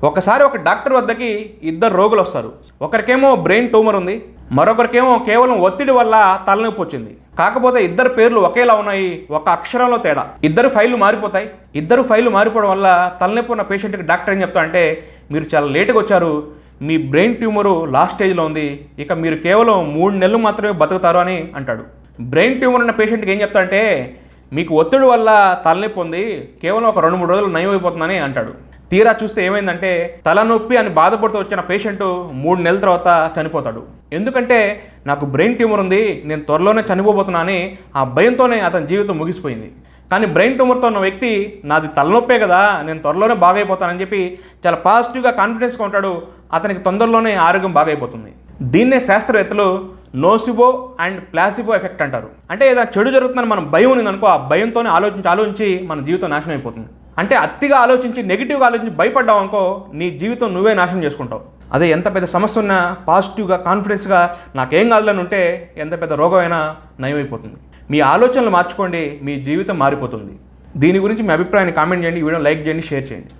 ఒకసారి ఒక డాక్టర్ వద్దకి ఇద్దరు రోగులు వస్తారు. ఒకరికేమో బ్రెయిన్ ట్యూమర్ ఉంది, మరొకరికేమో కేవలం ఒత్తిడి వల్ల తలనొప్పి వచ్చింది. కాకపోతే ఇద్దరు పేర్లు ఒకేలా ఉన్నాయి, ఒక అక్షరంలో తేడా. ఇద్దరు ఫైళ్లు మారిపోతాయి. ఇద్దరు ఫైళ్లు మారిపోవడం వల్ల తలనొప్పి ఉన్న పేషెంట్కి డాక్టర్ ఏం చెప్తాడంటే, మీరు చాలా లేటుగా వచ్చారు, మీ బ్రెయిన్ ట్యూమరు లాస్ట్ స్టేజ్లో ఉంది, ఇక మీరు కేవలం 3 నెలలు మాత్రమే బతుకుతారు అని అంటాడు. బ్రెయిన్ ట్యూమర్ ఉన్న పేషెంట్కి ఏం చెప్తాడంటే, మీకు ఒత్తిడి వల్ల తలనొప్పి ఉంది, కేవలం ఒక 2-3 రోజులు నయం అయిపోతుందని అంటాడు. తీరా చూస్తే ఏమైందంటే, తలనొప్పి అని బాధపడుతూ వచ్చిన పేషెంట్ 3 నెలల తర్వాత చనిపోతాడు. ఎందుకంటే నాకు బ్రెయిన్ ట్యూమర్ ఉంది, నేను త్వరలోనే చనిపోబోతున్నా అని ఆ భయంతోనే అతని జీవితం ముగిసిపోయింది. కానీ బ్రెయిన్ ట్యూమర్తో ఉన్న వ్యక్తి, నాది తలనొప్పే కదా, నేను త్వరలోనే బాగైపోతానని చెప్పి చాలా పాజిటివ్గా కాన్ఫిడెన్స్గా ఉంటాడు. అతనికి తొందరలోనే ఆరోగ్యం బాగైపోతుంది. దీన్నే శాస్త్రవేత్తలు నోసిబో అండ్ ప్లాసిబో ఎఫెక్ట్ అంటారు. అంటే ఏదైనా చెడు జరుగుతుందని మనం భయం ఉందనుకో, ఆ భయంతోనే ఆలోచించి మన జీవితం నాశనం అయిపోతుంది. అంటే అతిగా ఆలోచించి నెగిటివ్గా ఆలోచించి భయపడ్డావు అనుకో, నీ జీవితం నువ్వే నాశనం చేసుకుంటావు. అదే ఎంత పెద్ద సమస్య ఉన్నా పాజిటివ్గా కాన్ఫిడెన్స్గా నాకేం కాదులని ఉంటే ఎంత పెద్ద రోగమైనా నయమైపోతుంది. మీ ఆలోచనలు మార్చుకోండి, మీ జీవితం మారిపోతుంది. దీని గురించి మీ అభిప్రాయాన్ని కామెంట్ చేయండి, ఈ వీడియో లైక్ చేయండి, షేర్ చేయండి.